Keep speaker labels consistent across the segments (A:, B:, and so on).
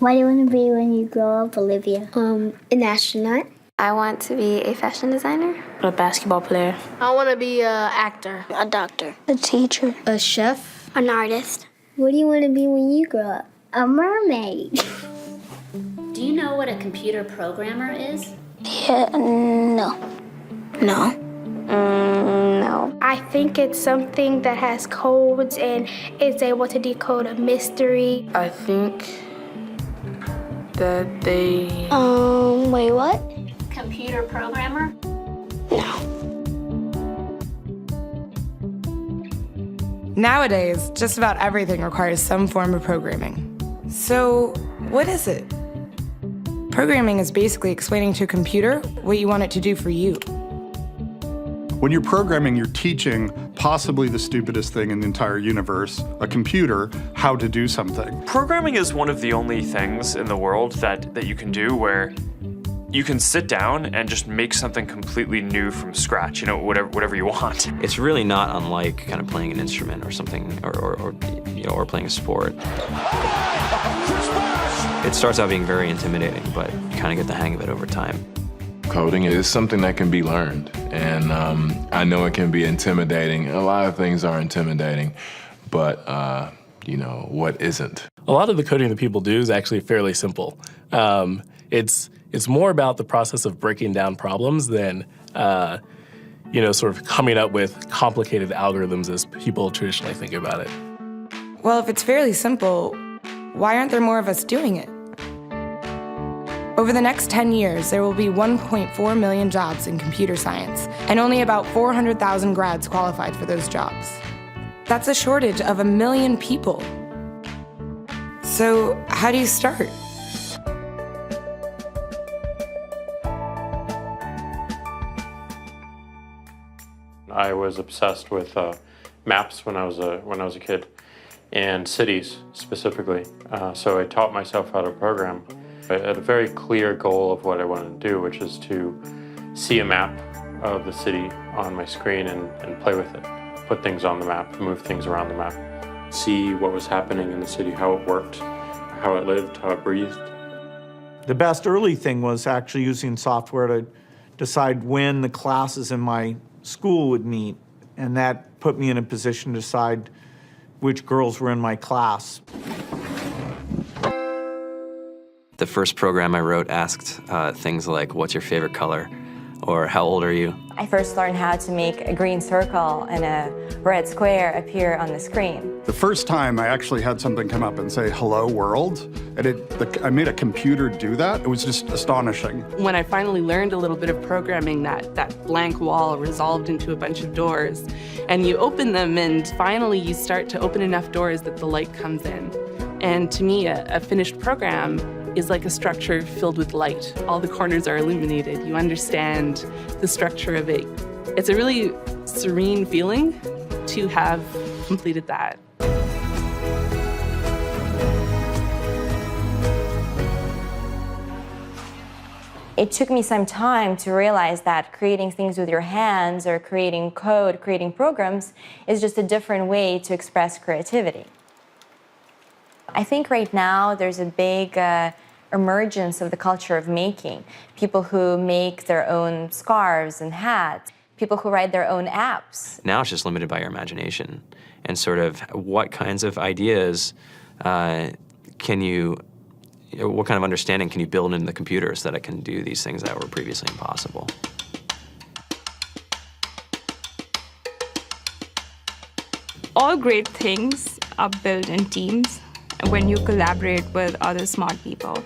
A: What do you want to be when you grow up, Olivia?
B: An astronaut.
C: I want to be a fashion designer.
D: A basketball player.
E: I want to be an actor.
A: A doctor.
B: A teacher.
E: A chef.
C: An artist.
A: What do you want to be when you grow up? A mermaid.
F: Do you know what a computer programmer is?
B: Yeah, no.
C: No. No.
G: I think it's something that has codes and is able to decode a mystery.
D: I think that they...
B: Wait, what?
F: Computer programmer?
H: Nowadays, just about everything requires some form of programming. So, what is it? Programming is basically explaining to a computer what you want it to do for you.
I: When you're programming, you're teaching possibly the stupidest thing in the entire universe, a computer, how to do something.
J: Programming is one of the only things in the world that you can do where you can sit down and just make something completely new from scratch, you know, whatever you want.
K: It's really not unlike kind of playing an instrument or something, or playing a sport. It starts out being very intimidating, but you kind of get the hang of it over time.
L: Coding is something that can be learned, and I know it can be intimidating. A lot of things are intimidating, but what isn't?
M: A lot of the coding that people do is actually fairly simple. It's more about the process of breaking down problems than, sort of coming up with complicated algorithms as people traditionally think about it.
H: Well, if it's fairly simple, why aren't there more of us doing it? Over the next 10 years, there will be 1.4 million jobs in computer science, and only about 400,000 grads qualified for those jobs. That's a shortage of 1 million people. So, how do you start?
N: I was obsessed with maps when I was a kid, and cities specifically. So I taught myself how to program. I had a very clear goal of what I wanted to do, which is to see a map of the city on my screen and play with it. Put things on the map, move things around the map. See what was happening in the city, how it worked, how it lived, how it breathed.
O: The best early thing was actually using software to decide when the classes in my school would meet, and that put me in a position to decide which girls were in my class.
K: The first program I wrote asked things like, what's your favorite color? Or how old are you?
P: I first learned how to make a green circle and a red square appear on the screen.
I: The first time I actually had something come up and say, hello world, and I made a computer do that. It was just astonishing.
Q: When I finally learned a little bit of programming, that blank wall resolved into a bunch of doors, and you open them, and finally you start to open enough doors that the light comes in. And to me, a finished program is like a structure filled with light. All the corners are illuminated. You understand the structure of it. It's a really serene feeling to have completed that.
P: It took me some time to realize that creating things with your hands or creating code, creating programs, is just a different way to express creativity. I think right now there's a big emergence of the culture of making. People who make their own scarves and hats, people who write their own apps.
K: Now it's just limited by your imagination and sort of what kinds of ideas what kind of understanding can you build into the computer so that it can do these things that were previously impossible.
R: All great things are built in teams when you collaborate with other smart people.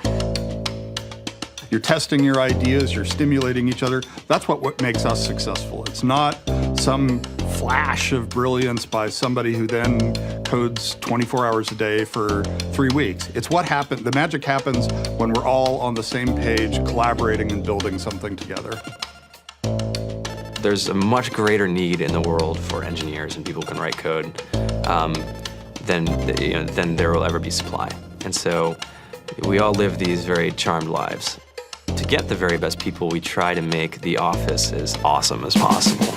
I: You're testing your ideas, you're stimulating each other. That's what makes us successful. It's not some flash of brilliance by somebody who then codes 24 hours a day for 3 weeks. It's what happened. The magic happens when we're all on the same page, collaborating and building something together.
K: There's a much greater need in the world for engineers and people who can write code than there will ever be supply. And so we all live these very charmed lives. To get the very best people, we try to make the office as awesome as possible.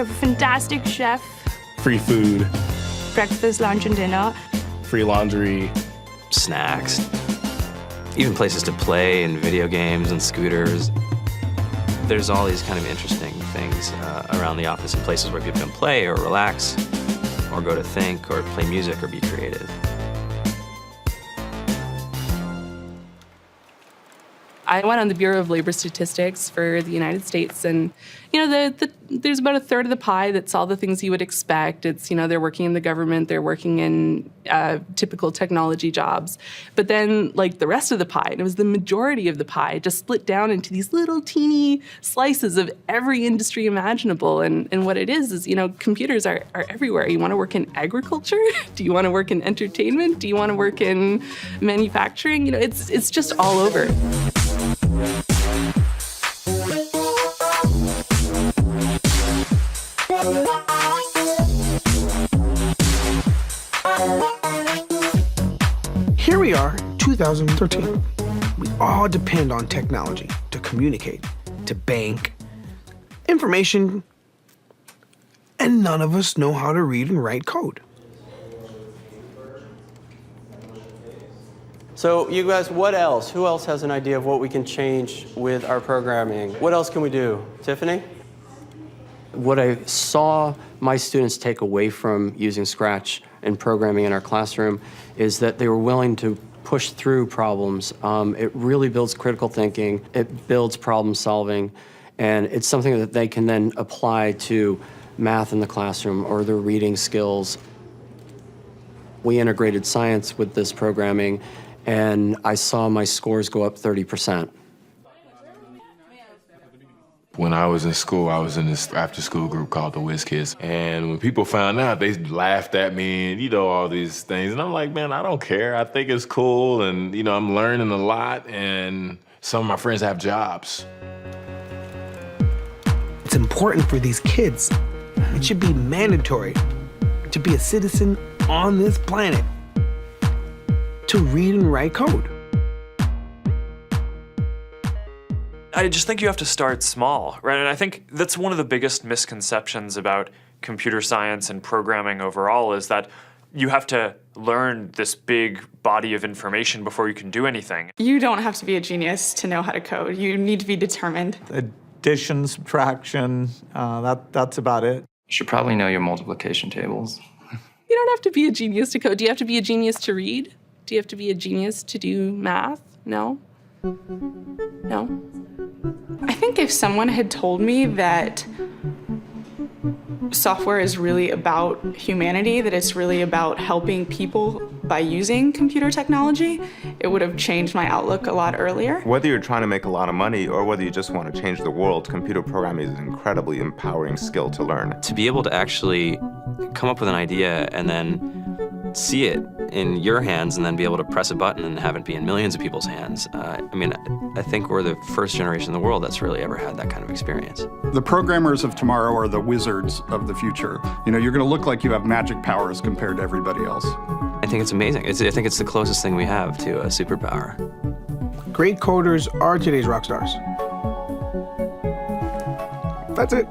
R: have a fantastic chef,
M: Free food,
R: breakfast, lunch, and dinner.
M: free laundry,
K: snacks, even places to play and video games and scooters. There's all these kind of interesting things around the office and places where people can play or relax or go to think or play music or be creative.
Q: I went on the Bureau of Labor Statistics for the United States, and there's about a third of the pie that's all the things you would expect. It's, they're working in the government, they're working in typical technology jobs. But then, like, the rest of the pie, and it was the majority of the pie, just split down into these little teeny slices of every industry imaginable. And what it is, computers are everywhere. You want to work in agriculture? Do you want to work in entertainment? Do you want to work in manufacturing? It's just all over.
S: Here we are, 2013. We all depend on technology to communicate, to bank, information, and none of us know how to read and write code.
T: So you guys, what else? Who else has an idea of what we can change with our programming? What else can we do? Tiffany? What I saw my students take away from using Scratch and programming in our classroom is that they were willing to push through problems. It really builds critical thinking, it builds problem solving, and it's something that they can then apply to math in the classroom or their reading skills. We integrated science with this programming, and I saw my scores go up 30%.
L: When I was in school, I was in this after-school group called the Whiz Kids. And when people found out, they laughed at me and, all these things. And I'm like, man, I don't care. I think it's cool. And, I'm learning a lot. And some of my friends have jobs.
S: It's important for these kids. It should be mandatory to be a citizen on this planet, to read and write code.
J: I just think you have to start small, right? And I think that's one of the biggest misconceptions about computer science and programming overall is that you have to learn this big body of information before you can do anything.
R: You don't have to be a genius to know how to code. You need to be determined.
O: Addition, subtraction, that's about it.
U: You should probably know your multiplication tables.
Q: You don't have to be a genius to code. Do you have to be a genius to read? Do you have to be a genius to do math? No? No?
R: I think if someone had told me that software is really about humanity, that it's really about helping people by using computer technology, it would have changed my outlook a lot earlier.
V: Whether you're trying to make a lot of money or whether you just want to change the world, computer programming is an incredibly empowering skill to learn.
K: To be able to actually come up with an idea and then see it in your hands and then be able to press a button and have it be in millions of people's hands. I think we're the first generation in the world that's really ever had that kind of experience.
I: The programmers of tomorrow are the wizards of the future. You're going to look like you have magic powers compared to everybody else.
K: I think it's amazing. I think it's the closest thing we have to a superpower.
S: Great coders are today's rock stars. That's it.